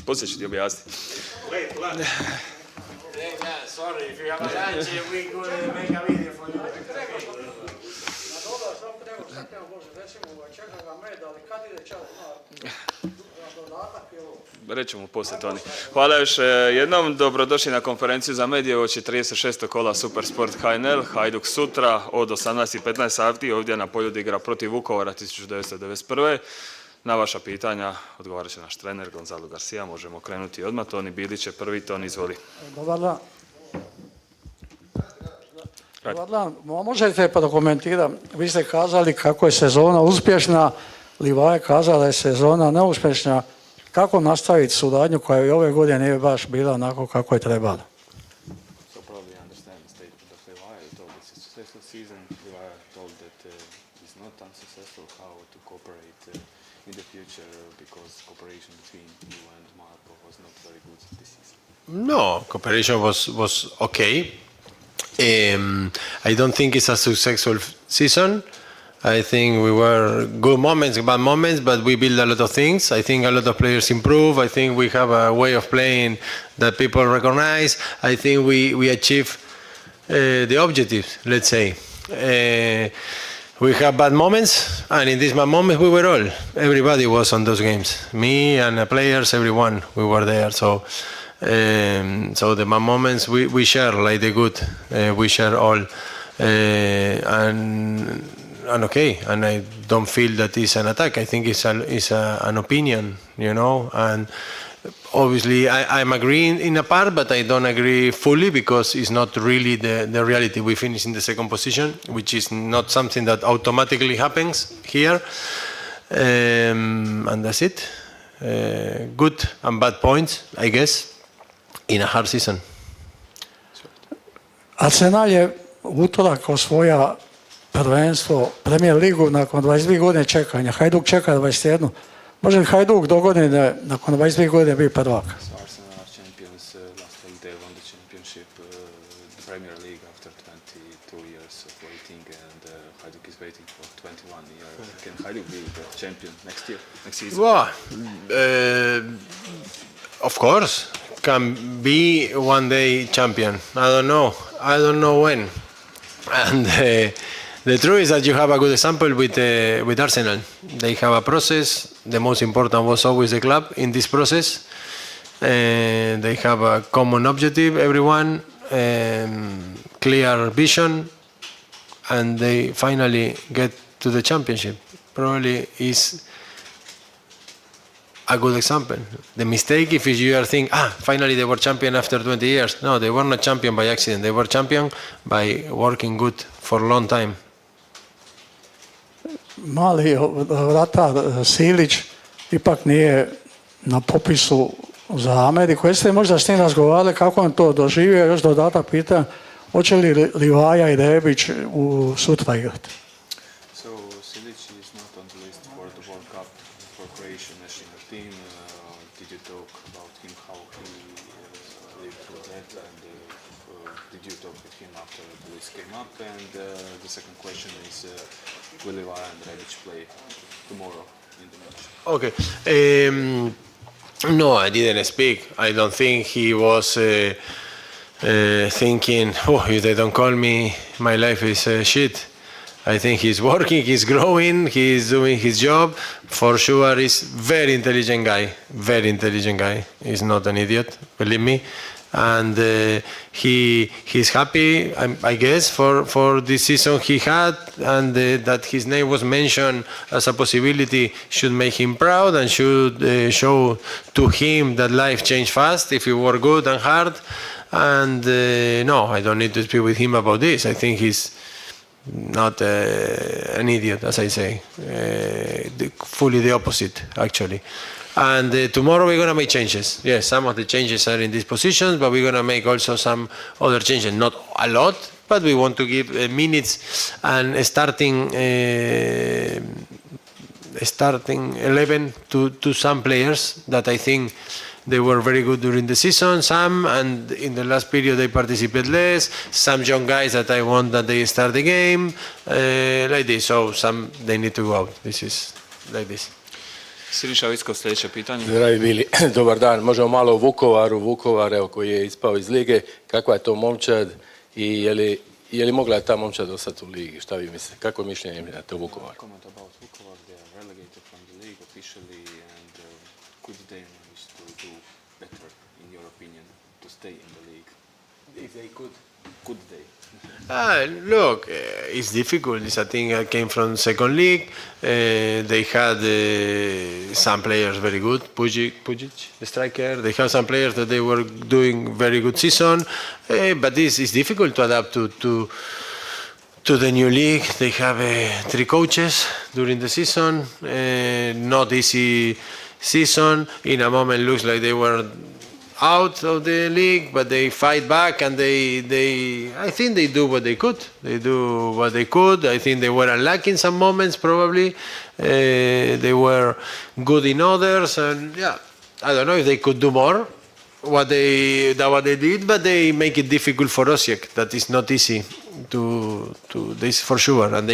Poslije ću ti objasniti. Sorry, if you have a lunch, we could make a video for you. Rećemo mu poslije, Toni. Hvala još jednom, dobrodošli na konferenciju za medije, ovo će 36. kola Supersport HNL, Hajduk sutra od 18:15 sati ovdje na polju igra protiv Vukovara 1991. Na vaša pitanja odgovarat će naš trener 𝗛𝗏𝗧𝗩 𝗠𝗔𝗃. Možemo krenuti odmah, Toni Bilić je prvi, Toni izvoli. Dobar dan. Dobar dan, možete prokomentirati, vi ste kazali kako je sezona uspješna, Livaja je kazala da je sezona neuspješna. Kako nastaviti suradnju koja i ove godine nije baš bila onako kako je trebalo? So probably understand the statement of Livaja. He told it's a successful season. Livaja told that it's not unsuccessful. How to cooperate in the future because cooperation between you and Marko was not very good this season. No, cooperation was okay. I don't think it's a successful season. I think we were good moments, bad moments, but we built a lot of things. I think a lot of players improve. I think we have a way of playing that people recognize. I think we achieve the objectives, let's say. We have bad moments, and in these bad moments we were all. Everybody was on those games. Me and the players, everyone, we were there. So the bad moments we share, like the good, we share all. And okay, and I don't feel that it's an attack. I think it's an opinion, you know. And obviously, I'm agreeing in a part, but I don't agree fully because it's not really the reality. We finished in the second position, which is not something that automatically happens here. And that's it. Good and bad points, I guess, in a hard season. Arsenal je utorak osvoja prvenstvo, Premier ligu nakon 22 godine čekanja. Hajduk čeka 21. Može li Hajduk dogodine nakon 22 godine biti prvak? So Arsenal are champions. Last week they won the championship, the Premier League after 22 years of waiting, and Hajduk is waiting for 21 years. Can Hajduk be the champion next year, next season? Well, of course, can be one day champion. I don't know when. And the truth is that you have a good example with Arsenal. They have a process. The most important was always the club in this process. They have a common objective, everyone, clear vision, and they finally get to the championship. Probably is a good example. The mistake, if you are thinking, finally they were champion after 20 years. No, they were not champion by accident. They were champion by working good for a long time. Mali vratar Silić ipak nije na popisu za Ameriku. Jeste možda s njim razgovarali kako on to doživio? Još dodatak pitan, hoće li Livaja i Rebić sutra igrati? So Silić is not on the list for the World Cup for Croatian national team. Did you talk about him, how he lived through that, and did you talk with him after the list came up? And the second question is, will Livaja and Rebić play tomorrow in the match? Okay. No, I didn't speak. I don't think he was thinking, if they don't call me, my life is shit. I think he's working, he's growing, he's doing his job. For sure, he's very intelligent guy. Very intelligent guy. He's not an idiot, believe me. And he's happy, I guess, for this season he had, and that his name was mentioned as a possibility should make him proud and should show to him that life changed fast if it were good and hard. And no, I don't need to speak with him about this. I think he's not an idiot, as I say. Fully the opposite, actually. And tomorrow we're going to make changes. Yes, some of the changes are in these positions, but we're going to make also some other changes. Not a lot, but we want to give minutes and starting 11 to some players that I think they were very good during the season. Some, and in the last period they participate less. Some young guys that I want that they start the game, like this. So some, they need to go out. This is like this. Siniša Vicko, sljedeće pitanje. Zdravi bili, dobar dan. Možemo malo o Vukovaru. Vukovar, evo, koji je ispao iz lige. Kakva je to momčad i je li mogla ta momčad ostati u ligi? Šta vi mislite? Kako je mišljenje na to Vukovar? Comment about Vukovar, they are relegated from the league officially, and could they manage to do better, in your opinion, to stay in the league? If they could they? Look, it's difficult. It's a thing that came from second league. They had some players very good. Pujic, the striker. They have some players that they were doing very good season, but it's difficult to adapt to the new league. They have 3 coaches during the season. Not easy season. In a moment, looks like they were out of the league, but they fight back, and I think they do what they could. They do what they could. I think they were unlucky in some moments, probably. They were good in others, and yeah, I don't know if they could do more what they did, but they make it difficult for Osijek. That is not easy to this for sure, and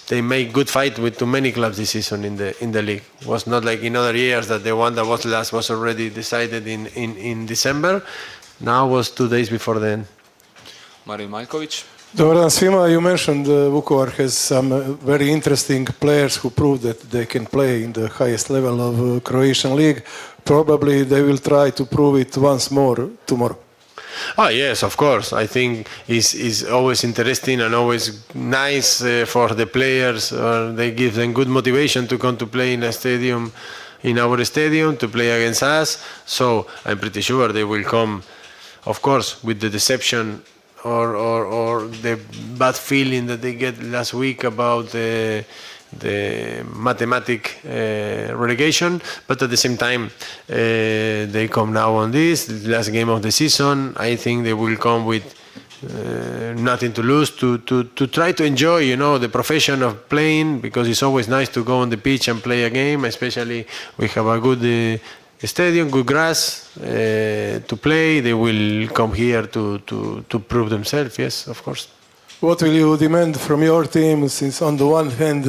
they make good fight with too many clubs this season in the league. It was not like in other years that the one that was last was already decided in December. Now was 2 days before the end. Marin Maljković. Dobar dan svima. You mentioned Vukovar has some very interesting players who prove that they can play in the highest level of Croatian league. Probably they will try to prove it once more tomorrow. Oh yes, of course. I think it's always interesting and always nice for the players. They give them good motivation to come to play in our stadium, to play against us. So I'm pretty sure they will come, of course, with the deception or the bad feeling that they get last week about the mathematic relegation, but at the same time they come now on this last game of the season. I think they will come with nothing to lose, to try to enjoy, the profession of playing, because it's always nice to go on the pitch and play a game, especially we have a good stadium, good grass to play. They will come here to prove themselves, yes, of course. What will you demand from your team, since on the one hand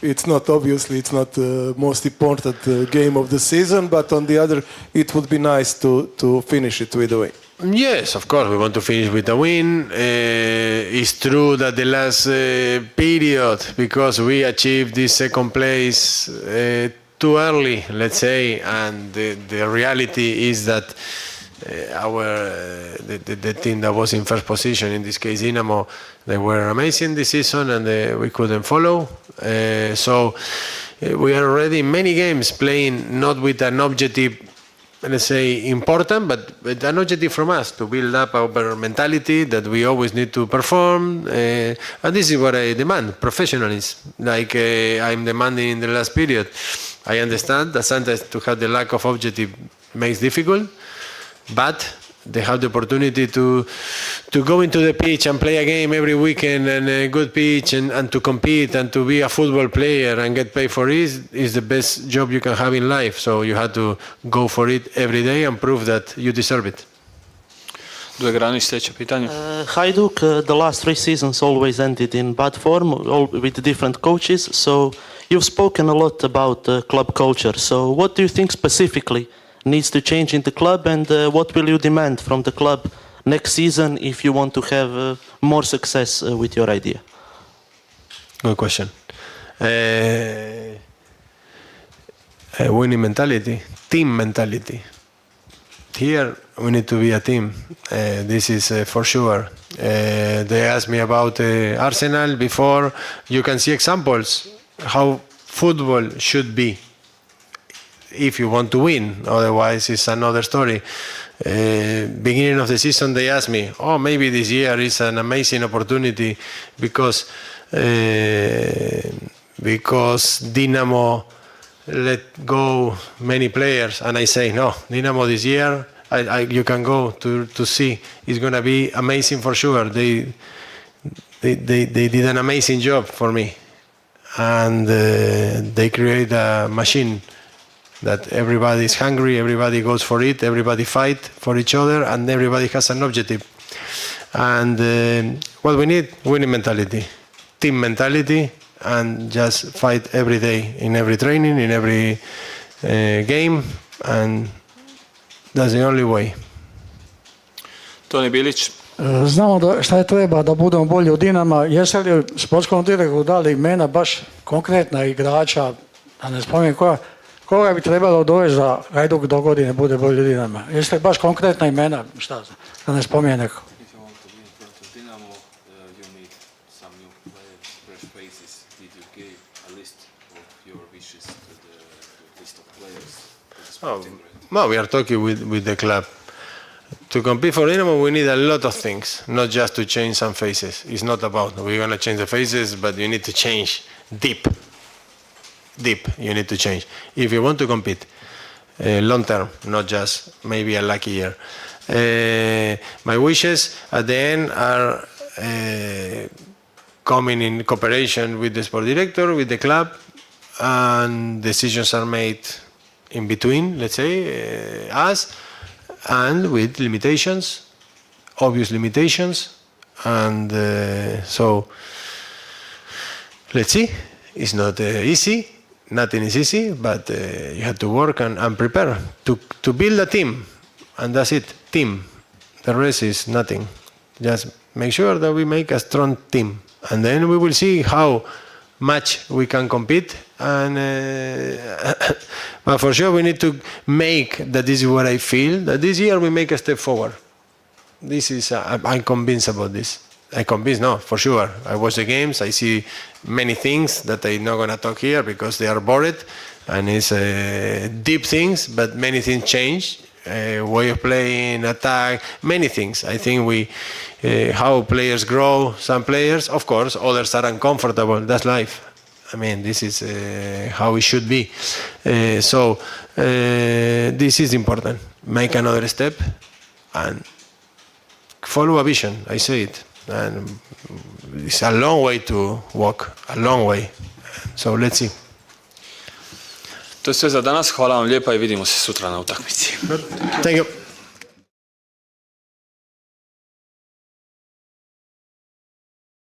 it's not the most important game of the season, but on the other it would be nice to finish it with a win? Yes, of course, we want to finish with a win. It's true that the last period, because we achieved this second place too early, let's say, and the reality is that the team that was in first position, in this case Dinamo, they were amazing this season, and we couldn't follow. So we are already in many games playing not with an objective, let's say, important, but with an objective from us to build up our mentality that we always need to perform. And this is what I demand, professionalism, like I'm demanding in the last period. I understand that sometimes to have the lack of objective makes difficult, but they have the opportunity to go into the pitch and play a game every weekend, and a good pitch, and to compete and to be a football player and get paid for it is the best job you can have in life. So you have to go for it every day and prove that you deserve it. Granić, sljedeće pitanje. Hajduk, the last 3 seasons always ended in bad form, all with different coaches. So you've spoken a lot about club culture. So what do you think specifically needs to change in the club, and what will you demand from the club next season if you want to have more success with your idea? Good question. Winning mentality, team mentality. Here we need to be a team. This is for sure. They asked me about Arsenal before. You can see examples how football should be if you want to win. Otherwise, it's another story. Beginning of the season, they asked me, maybe this year is an amazing opportunity because Dinamo let go many players. And I say, no, Dinamo this year, you can go to see. It's going to be amazing for sure. They did an amazing job for me. And they create a machine that everybody is hungry, everybody goes for it, everybody fight for each other, and everybody has an objective. And what we need, winning mentality, team mentality, and just fight every day, in every training, in every game, and that's the only way. Toni Bilić. Znamo šta je treba da budemo bolji od Dinama. Jeste li sportskom direktoru dali imena baš konkretna igrača, da ne spominjem koga bi trebalo dovesti da Hajduk do godine bude bolji od Dinama? Jeste li baš konkretna imena, šta znam, da ne spominjem neko? If you want to be in front of Dinamo, you need some new players, fresh faces. Did you give a list of your wishes to the list of players? To the sporting director? No, we are talking with the club. To compete for Dinamo, we need a lot of things, not just to change some faces. It's not about we're going to change the faces, but you need to change deep. Deep, you need to change. If you want to compete long term, not just maybe a lucky year. My wishes at the end are coming in cooperation with the sport director, with the club, and decisions are made in between, let's say, us, and with limitations, obvious limitations, and so let's see. It's not easy. Nothing is easy, but you have to work and prepare to build a team, and that's it. Team. The rest is nothing. Just make sure that we make a strong team, and then we will see how much we can compete. And but for sure, we need to make that. This is what I feel. That this year we make a step forward. This is I'm convinced about this. I'm convinced, no, for sure. I watch the games. I see many things that I'm not gonna talk here because they are bored, and it's deep things. But many things change. Way of playing, attack, many things. I think how players grow. Some players, of course, others are uncomfortable. That's life. I mean, this is how it should be. So this is important. Make another step and follow a vision. I say it. And it's a long way to walk, a long way. So let's see. To je sve za danas. Hvala vam lijepa i vidimo se sutra na utakmici. Thank you.